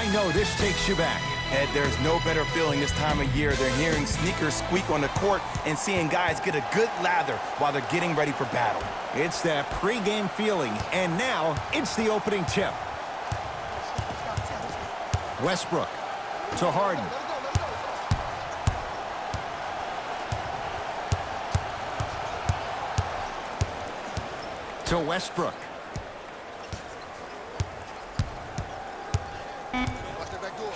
I know this takes you back. Ed, there's no better feeling this time of year than hearing sneakers squeak on the court and seeing guys get a good lather while they're getting ready for battle. It's that pregame feeling, and now it's the opening tip. Westbrook to Harden. To Westbrook.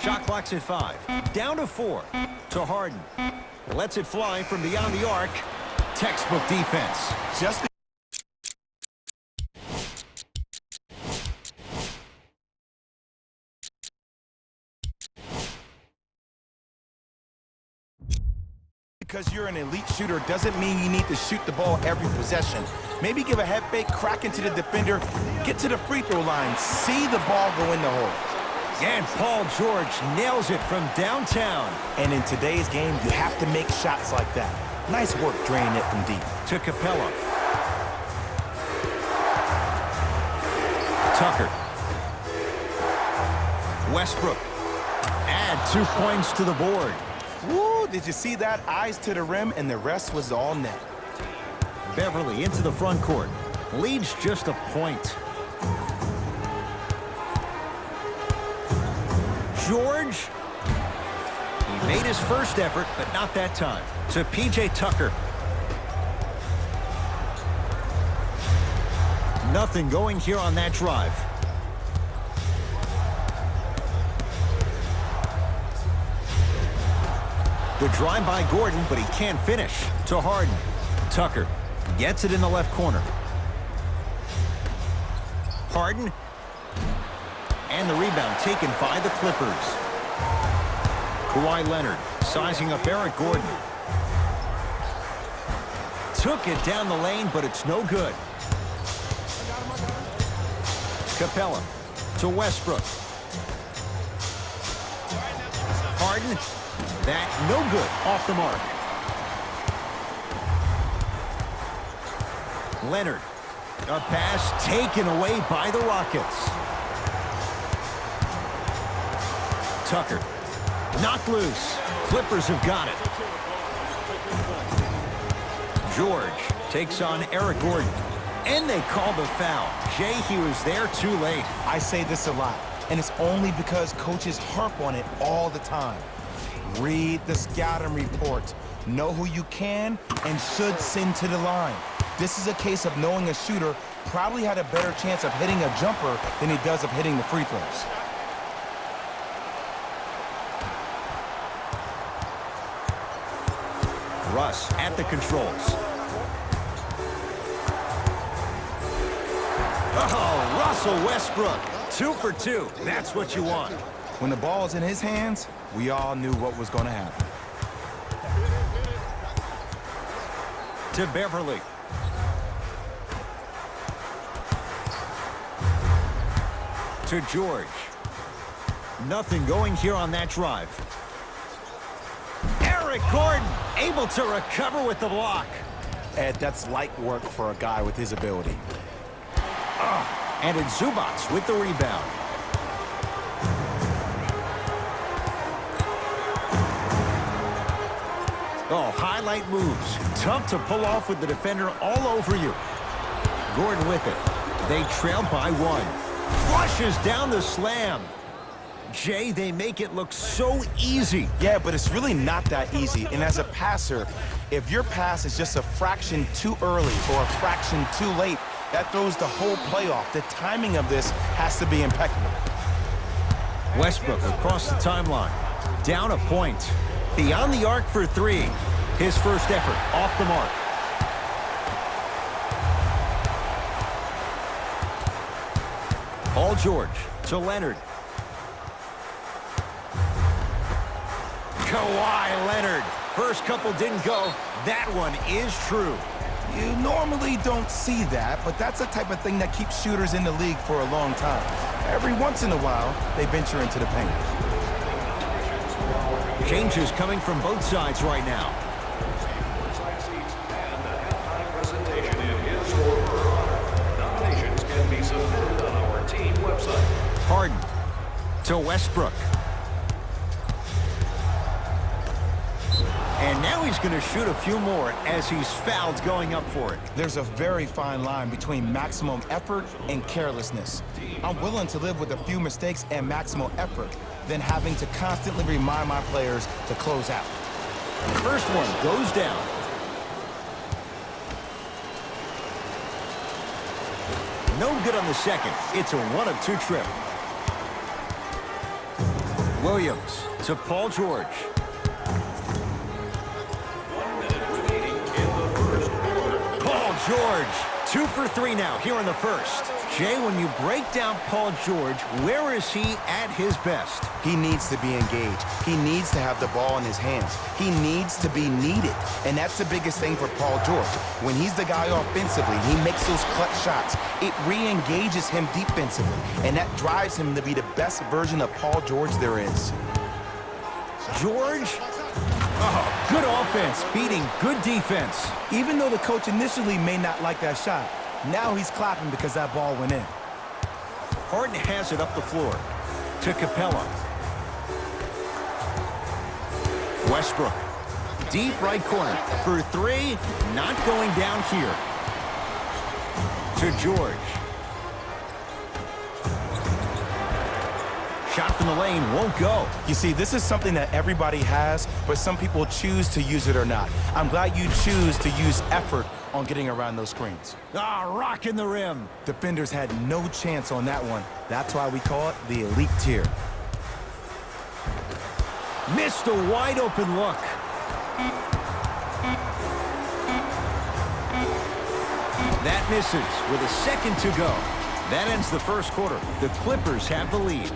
Shot clock's at 5. Down to 4. To Harden. Lets it fly from beyond the arc. Textbook defense. Just because you're an elite shooter doesn't mean you need to shoot the ball every possession. Maybe give a head fake, crack into the defender, get to the free throw line, see the ball go in the hole. And Paul George nails it from downtown. And in today's game, you have to make shots like that. Nice work draining it from deep. To Capella. Tucker. Westbrook. Add 2 points to the board. Woo, did you see that? Eyes to the rim, and the rest was all net. Beverly into the front court. Leads just a point. George. He made his first effort, but not that time. To P.J. Tucker. Nothing going here on that drive. The drive by Gordon, but he can't finish. To Harden. Tucker gets it in the left corner. Harden. And the rebound taken by the Clippers. Kawhi Leonard sizing up Eric Gordon. Took it down the lane, but it's no good. Capella to Westbrook. Harden. That no good, off the mark. Leonard. A pass taken away by the Rockets. Tucker. Knocked loose. Clippers have got it. George takes on Eric Gordon. And they call the foul. Jay, he was there too late. I say this a lot, and it's only because coaches harp on it all the time. Read the scouting report. Know who you can and should send to the line. This is a case of knowing a shooter probably had a better chance of hitting a jumper than he does of hitting the free throws. Russ at the controls. Oh, Russell Westbrook. 2 for 2. That's what you want. When the ball's in his hands, we all knew what was going to happen. To Beverly. To George. Nothing going here on that drive. Eric Gordon able to recover with the block. Ed, that's light work for a guy with his ability. And it's Zubats with the rebound. Oh, highlight moves. Tough to pull off with the defender all over you. Gordon with it. They trail by 1. Flushes down the slam. Jay, they make it look so easy. Yeah, but it's really not that easy. And as a passer, if your pass is just a fraction too early or a fraction too late, that throws the whole play off. The timing of this has to be impeccable. Westbrook across the timeline. Down a point. Beyond the arc for 3. His first effort off the mark. Paul George to Leonard. Kawhi Leonard. First couple didn't go. That one is true. You normally don't see that, but that's the type of thing that keeps shooters in the league for a long time. Every once in a while, they venture into the paint. Changes coming from both sides right now. Harden To Westbrook. And now he's going to shoot a few more as he's fouled going up for it. There's a very fine line between maximum effort and carelessness. I'm willing to live with a few mistakes and maximum effort than having to constantly remind my players to close out. The first one goes down. No good on the second. It's a 1-of-2 trip. Williams to Paul George. Paul George, 2 for 3 now here in the first. Jay, when you break down Paul George, where is he at his best? He needs to be engaged. He needs to have the ball in his hands. He needs to be needed. And that's the biggest thing for Paul George. When he's the guy offensively, he makes those clutch shots. It re-engages him defensively. And that drives him to be the best version of Paul George there is. George? Oh, good offense, beating good defense. Even though the coach initially may not like that shot, now he's clapping because that ball went in. Harden has it up the floor to Capella. Westbrook, deep right corner for 3, not going down here. To George. Shot from the lane won't go. You see, this is something that everybody has, but some people choose to use it or not. I'm glad you choose to use effort on getting around those screens. Rocking the rim. Defenders had no chance on that one. That's why we call it the elite tier. Missed a wide open look. That misses with a second to go. That ends the first quarter. The Clippers have the lead.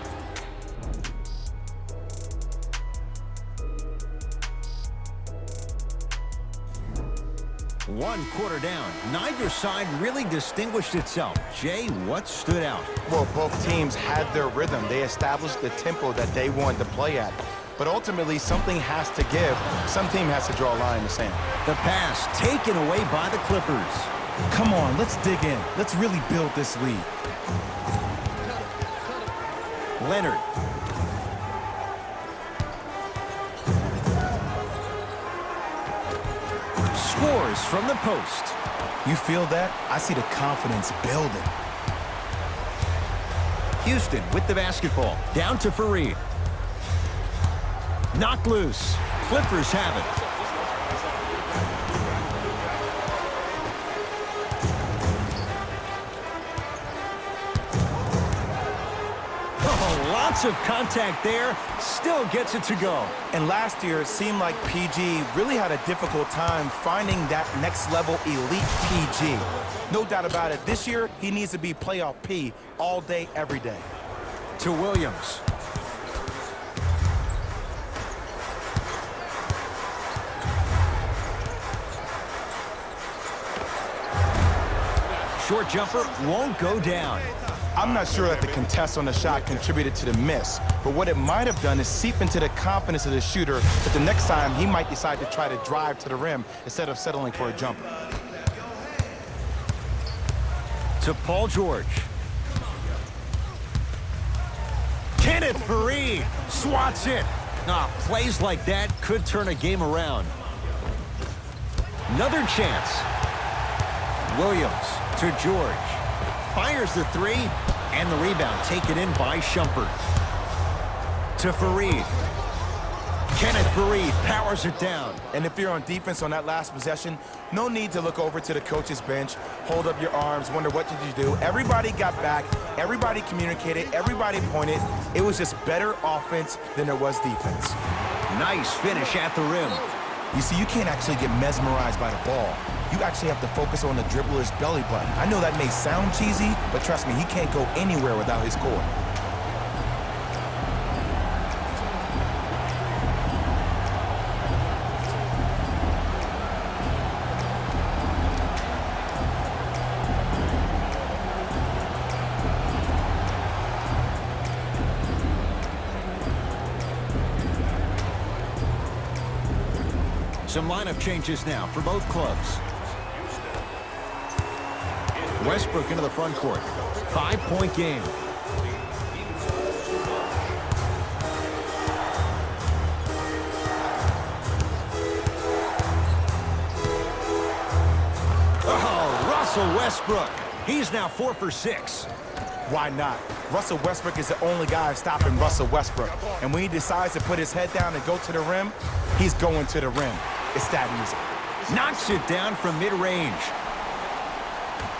1 quarter down. Neither side really distinguished itself. Jay, what stood out? Well, both teams had their rhythm. They established the tempo that they wanted to play at. But ultimately, something has to give. Some team has to draw a line in the sand. The pass taken away by the Clippers. Come on, let's dig in. Let's really build this lead. Leonard. Scores from the post. You feel that? I see the confidence building. Houston with the basketball. Down to Fareed. Knocked loose. Clippers have it. Oh, lots of contact there. Still gets it to go. And last year, it seemed like PG really had a difficult time finding that next level elite PG. No doubt about it. This year, he needs to be playoff P all day, every day. To Williams. Short jumper won't go down. I'm not sure that the contest on the shot contributed to the miss, but what it might have done is seep into the confidence of the shooter that the next time he might decide to try to drive to the rim instead of settling for a jumper. To Paul George. Kenneth Fareed swats it. Plays like that could turn a game around. Another chance. Williams to George. Fires the 3, and the rebound taken in by Shumpert. To Fareed. Kenneth Fareed powers it down. And if you're on defense on that last possession, no need to look over to the coach's bench, hold up your arms, wonder what did you do. Everybody got back, everybody communicated, everybody pointed. It was just better offense than there was defense. Nice finish at the rim. You see, you can't actually get mesmerized by the ball. You actually have to focus on the dribbler's belly button. I know that may sound cheesy, but trust me, he can't go anywhere without his core. Some lineup changes now for both clubs. Westbrook into the front court. 5-point game. Westbrook. He's now 4 for 6. Why not? Russell Westbrook is the only guy stopping Russell Westbrook. And when he decides to put his head down and go to the rim, he's going to the rim. It's that easy. Knocks it down from mid-range.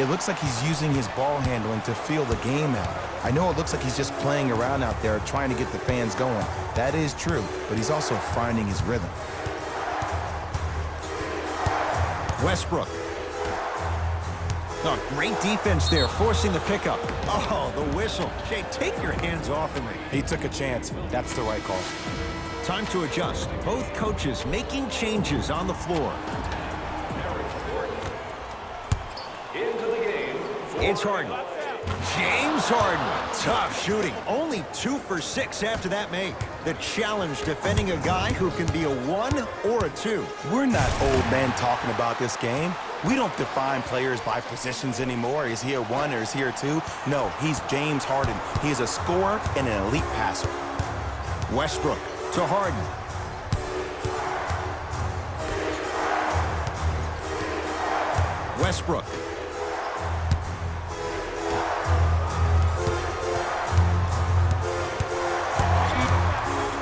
It looks like he's using his ball handling to feel the game out. I know it looks like he's just playing around out there trying to get the fans going. That is true, but he's also finding his rhythm. Westbrook. Oh, great defense there, forcing the pickup. Oh, the whistle. Jay, take your hands off of me. He took a chance. That's the right call. Time to adjust. Both coaches making changes on the floor. Into the game. It's Harden. James Harden. Tough shooting. Only 2 for 6 after that make. The challenge defending a guy who can be a 1 or a 2. We're not old men talking about this game. We don't define players by positions anymore. Is he a 1 or is he a 2? No, he's James Harden. He is a scorer and an elite passer. Westbrook to Harden. Westbrook.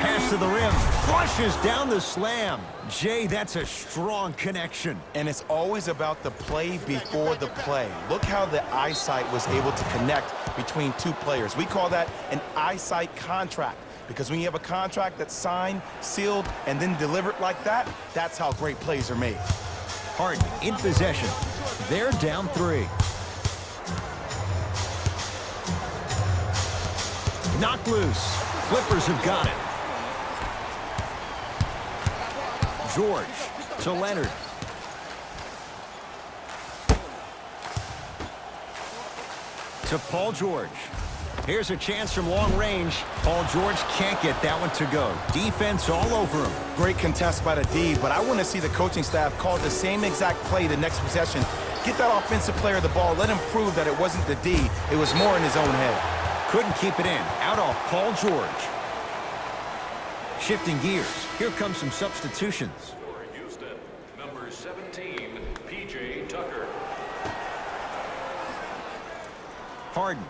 Pass to the rim. Flushes down the slam. Jay, that's a strong connection. And it's always about the play before the play. Look how the eyesight was able to connect between two players. We call that an eyesight contract, because when you have a contract that's signed, sealed, and then delivered like that, that's how great plays are made. Harden in possession. They're down 3. Knocked loose. Clippers have got it. George to Leonard. To Paul George. Here's a chance from long range. Paul George can't get that one to go. Defense all over him. Great contest by the D, but I want to see the coaching staff call the same exact play the next possession. Get that offensive player the ball. Let him prove that it wasn't the D. It was more in his own head. Couldn't keep it in. Out off Paul George. Shifting gears. Here comes some substitutions. For Houston, number 17, P.J. Tucker. Harden.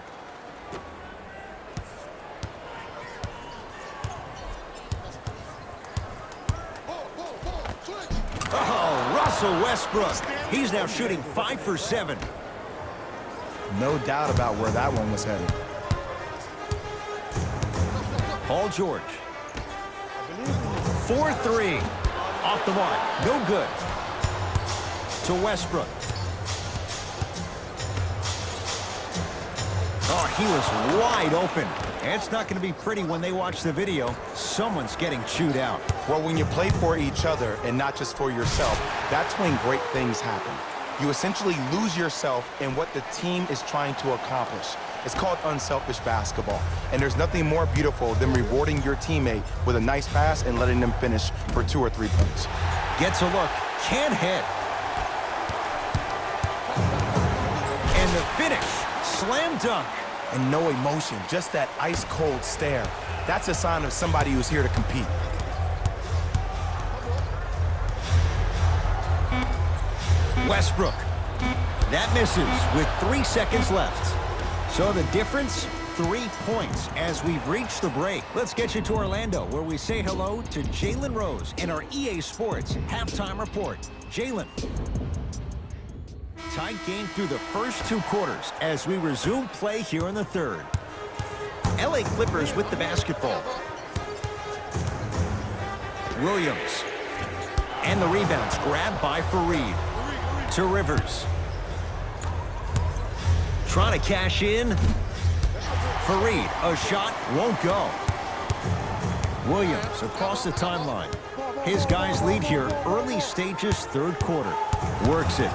Oh, Russell Westbrook. He's now shooting 5 for 7. No doubt about where that one was headed. Paul George. 4-3. Off the mark. No good. To Westbrook. Oh, he was wide open. It's not going to be pretty when they watch the video. Someone's getting chewed out. Well, when you play for each other and not just for yourself, that's when great things happen. You essentially lose yourself in what the team is trying to accomplish. It's called unselfish basketball. And there's nothing more beautiful than rewarding your teammate with a nice pass and letting them finish for 2 or 3 points. Gets a look. Can't hit. And the finish. Slam dunk. And no emotion, just that ice-cold stare. That's a sign of somebody who's here to compete. Westbrook. That misses with 3 seconds left. So the difference, 3 points as we've reached the break. Let's get you to Orlando, where we say hello to Jalen Rose in our EA Sports halftime report. Jalen. Tight game through the first 2 quarters as we resume play here in the third. LA Clippers with the basketball. Williams. And the rebounds grabbed by Fareed. To Rivers. Trying to cash in. Fareed, a shot won't go. Williams across the timeline. His guys lead here early stages, third quarter. Works it.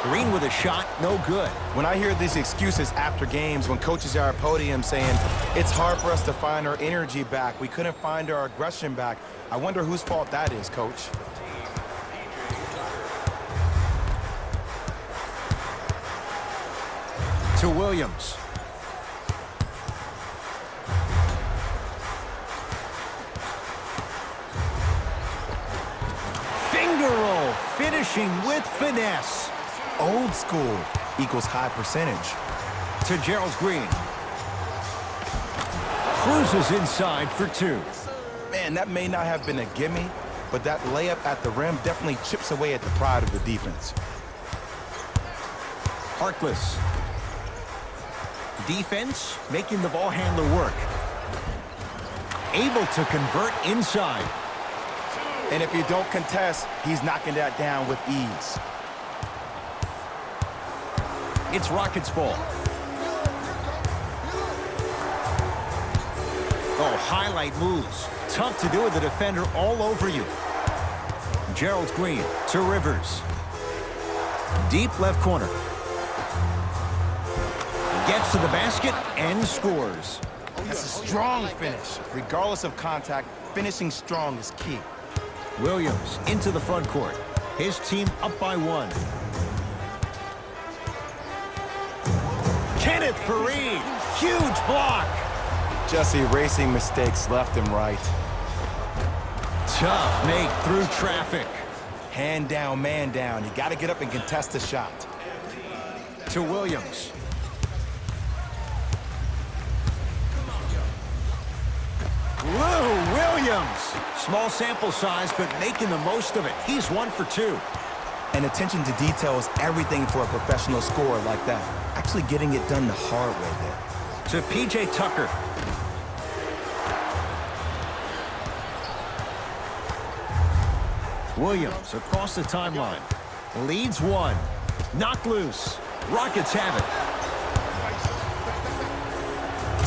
Green with a shot, no good. When I hear these excuses after games, when coaches are at podium saying, it's hard for us to find our energy back, we couldn't find our aggression back, I wonder whose fault that is, Coach. To Williams. finishing with finesse. Old school equals high percentage. To Gerald Green. Cruises inside for two. Man, that may not have been a gimme, but that layup at the rim definitely chips away at the pride of the defense. Harkless. Defense making the ball handler work. Able to convert inside. And if you don't contest, he's knocking that down with ease. It's Rockets ball. Oh, highlight moves. Tough to do with the defender all over you. Gerald Green to Rivers. Deep left corner. Gets to the basket and scores. That's a strong finish. Regardless of contact, finishing strong is key. Williams into the front court. His team up by one. Kenneth Faried. Huge block. Just erasing mistakes left and right. Tough make through traffic. Hand down, man down. You got to get up and contest the shot. To Williams. Lou Williams. Small sample size, but making the most of it. He's 1 for 2. And attention to detail is everything for a professional scorer like that. Actually getting it done the hard way there. To P.J. Tucker. Williams across the timeline. Leads one. Knocked loose. Rockets have it.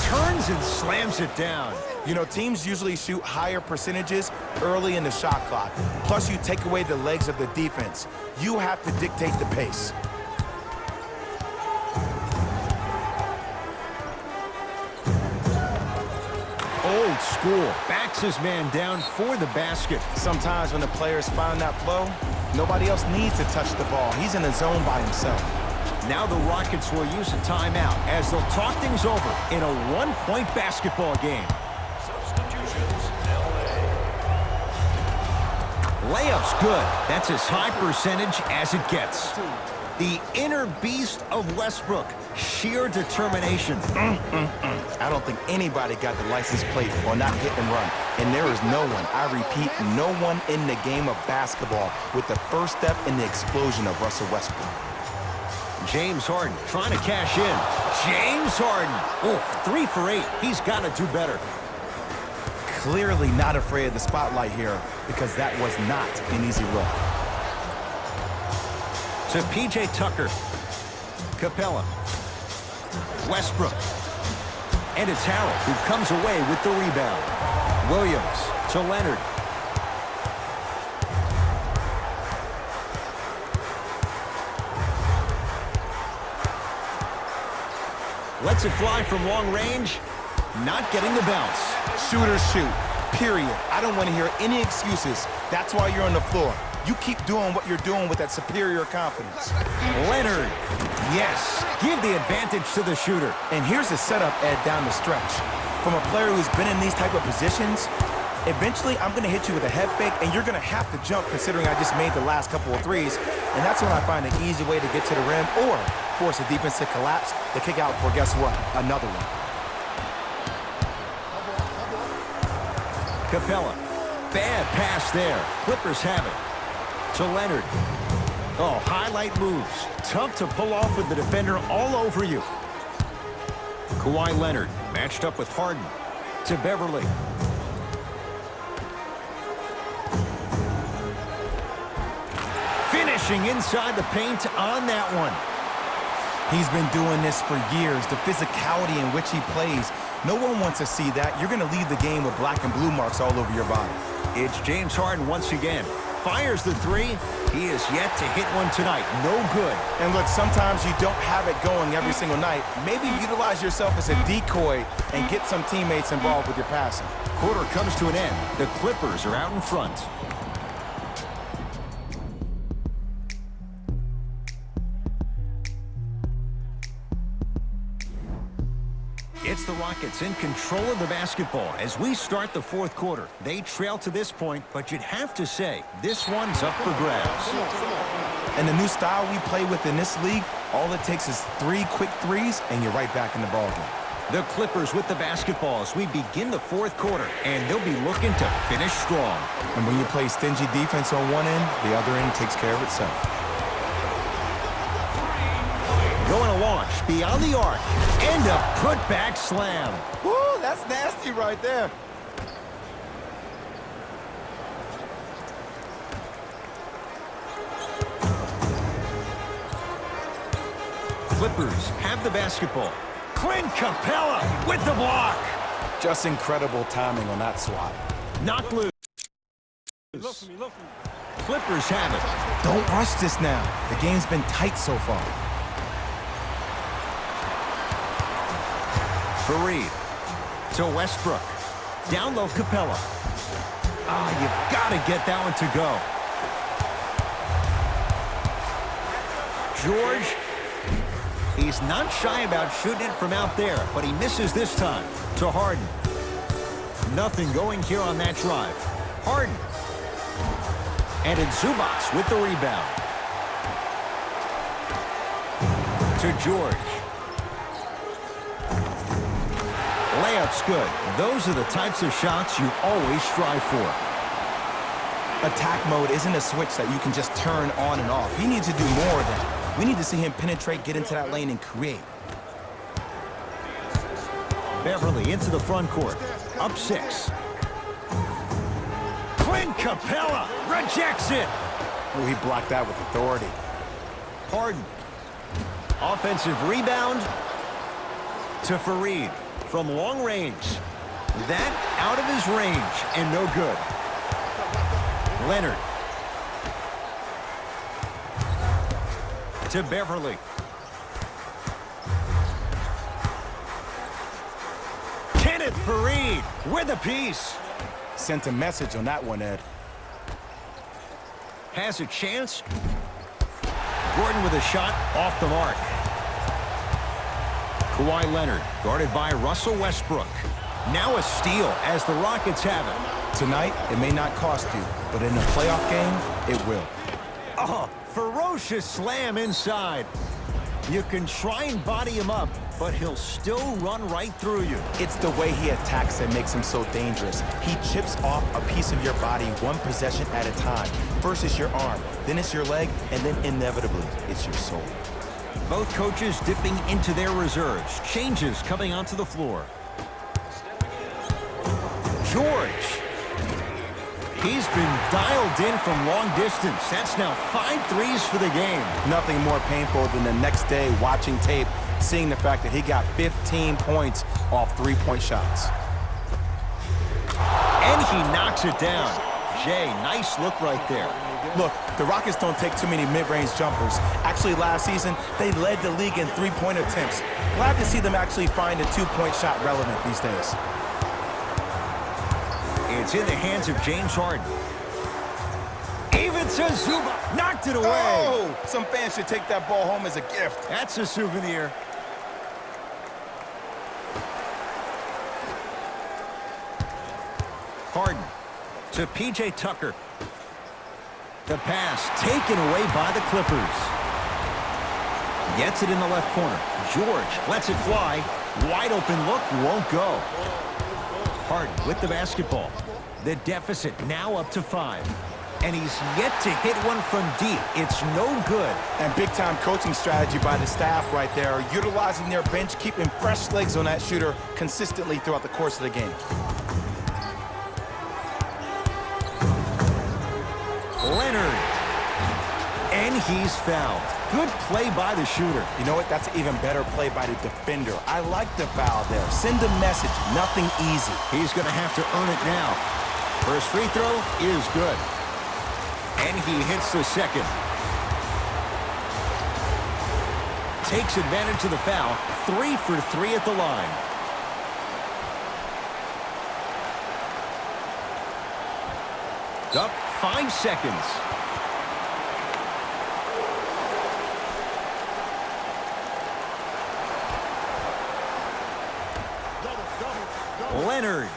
Turns and slams it down. You know, teams usually shoot higher percentages early in the shot clock. Plus, you take away the legs of the defense. You have to dictate the pace. Old school. Backs his man down for the basket. Sometimes when the players find that flow, nobody else needs to touch the ball. He's in the zone by himself. Now the Rockets will use a timeout as they'll talk things over in a one-point basketball game. Substitutions, LA. Layup's good. That's as high percentage as it gets. The inner beast of Westbrook. Sheer determination. I don't think anybody got the license plate on that hit and run. And there is no one, I repeat, no one in the game of basketball with the first step in the explosion of Russell Westbrook. James Harden trying to cash in. James Harden. Oh, 3 for 8. He's got to do better. Clearly not afraid of the spotlight here because that was not an easy look. To P.J. Tucker. Capella. Westbrook. And it's Harrell who comes away with the rebound. Williams to Leonard. Lets it fly from long range. Not getting the bounce. Shooters shoot, period. I don't want to hear any excuses. That's why you're on the floor. You keep doing what you're doing with that superior confidence. Leonard. Yes. Give the advantage to the shooter. And here's the setup, Ed, down the stretch. From a player who's been in these type of positions, eventually I'm going to hit you with a head fake, and you're going to have to jump considering I just made the last couple of threes. And that's when I find an easy way to get to the rim or force the defense to collapse to kick out for, guess what, another one. Capella. Bad pass there. Clippers have it. To Leonard. Oh, highlight moves. Tough to pull off with the defender all over you. Kawhi Leonard matched up with Harden. To Beverly. Finishing inside the paint on that one. He's been doing this for years. The physicality in which he plays. No one wants to see that. You're going to leave the game with black and blue marks all over your body. It's James Harden once again. Fires the three. He is yet to hit one tonight. No good. And look, sometimes you don't have it going every single night. Maybe utilize yourself as a decoy and get some teammates involved with your passing. Quarter comes to an end. The Clippers are out in front. It's the Rockets in control of the basketball as we start the fourth quarter. They trail to this point, but you'd have to say this one's up for grabs. And the new style we play with in this league, all it takes is 3 quick threes, and you're right back in the ballgame. The Clippers with the basketball as we begin the fourth quarter, and they'll be looking to finish strong. And when you play stingy defense on one end, the other end takes care of itself. Going to launch beyond the arc, and a putback slam. Woo, that's nasty right there. Clippers have the basketball. Clint Capella with the block. Just incredible timing on that swat. Knocked loose. Clippers have it. Don't rush this now. The game's been tight so far. Fareed to Westbrook. Down low, Capella. You've got to get that one to go. George. He's not shy about shooting it from out there, but he misses this time to Harden. Nothing going here on that drive. Harden. And it's Zubac with the rebound. To George. Layup's good. Those are the types of shots you always strive for. Attack mode isn't a switch that you can just turn on and off. He needs to do more of that. We need to see him penetrate, get into that lane, and create. Beverly into the front court. Up 6. Clint Capella rejects it. Oh, he blocked that with authority. Harden. Offensive rebound to Fareed from long range. That out of his range and no good. Leonard. To Beverly. Kenneth Fareed with a piece. Sent a message on that one, Ed. Has a chance. Gordon with a shot off the mark. Kawhi Leonard guarded by Russell Westbrook. Now a steal as the Rockets have it. Tonight, it may not cost you, but in a playoff game, it will. Ferocious slam inside. You can try and body him up, but he'll still run right through you. It's the way he attacks that makes him so dangerous. He chips off a piece of your body one possession at a time. First it's your arm, then it's your leg, and then inevitably, it's your soul. Both coaches dipping into their reserves. Changes coming onto the floor. George. He's been dialed in from long distance. That's now 5 threes for the game. Nothing more painful than the next day watching tape, seeing the fact that he got 15 points off 3-point shots. And he knocks it down. Jay, nice look right there. Look, the Rockets don't take too many mid-range jumpers. Actually, last season, they led the league in 3-point attempts. Glad to see them actually find a 2-point shot relevant these days. It's in the hands of James Harden. Even to Zubac. Knocked it away. Oh, some fans should take that ball home as a gift. That's a souvenir. Harden to P.J. Tucker. The pass taken away by the Clippers. Gets it in the left corner. George lets it fly. Wide open look, won't go. Harden with the basketball. The deficit now up to 5. And he's yet to hit one from deep. It's no good. And big-time coaching strategy by the staff right there, utilizing their bench, keeping fresh legs on that shooter consistently throughout the course of the game. Leonard. And he's fouled. Good play by the shooter. You know what? That's an even better play by the defender. I like the foul there. Send a message. Nothing easy. He's going to have to earn it now. First free throw is good. And he hits the second. Takes advantage of the foul. 3 for 3 at the line. Up 5 seconds. Leonard.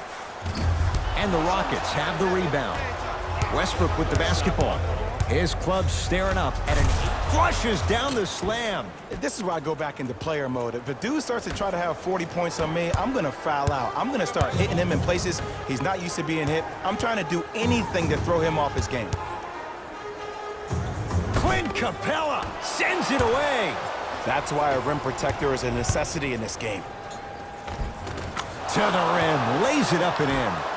And the Rockets have the rebound. Westbrook with the basketball. His club's staring up, and it flushes down the slam. This is where I go back into player mode. If a dude starts to try to have 40 points on me, I'm going to foul out. I'm going to start hitting him in places he's not used to being hit. I'm trying to do anything to throw him off his game. Clint Capella sends it away. That's why a rim protector is a necessity in this game. To the rim, lays it up and in.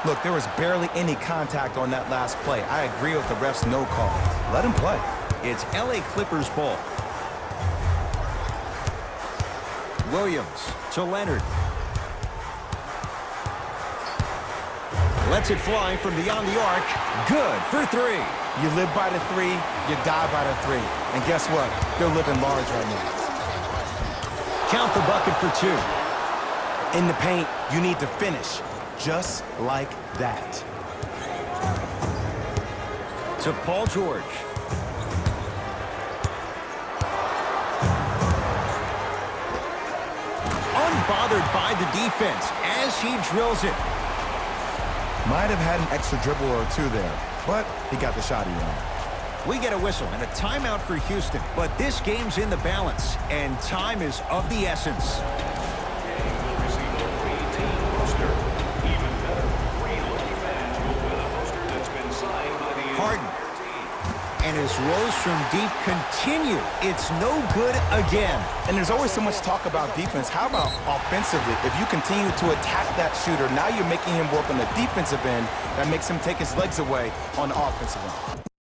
Look, there was barely any contact on that last play. I agree with the ref's no call. Let him play. It's LA Clippers ball. Williams to Leonard. Lets it fly from beyond the arc. Good for three. You live by the three, you die by the three. And guess what? They're living large right now. Count the bucket for two. In the paint, you need to finish. Just like that. To Paul George. Unbothered by the defense as he drills it. Might have had an extra dribble or two there, but he got the shot he wanted. We get a whistle and a timeout for Houston, but this game's in the balance, and time is of the essence. Harden. And his rows from deep continue. It's no good again. And there's always so much talk about defense. How about offensively? If you continue to attack that shooter, now you're making him work on the defensive end. That makes him take his legs away on the offensive end.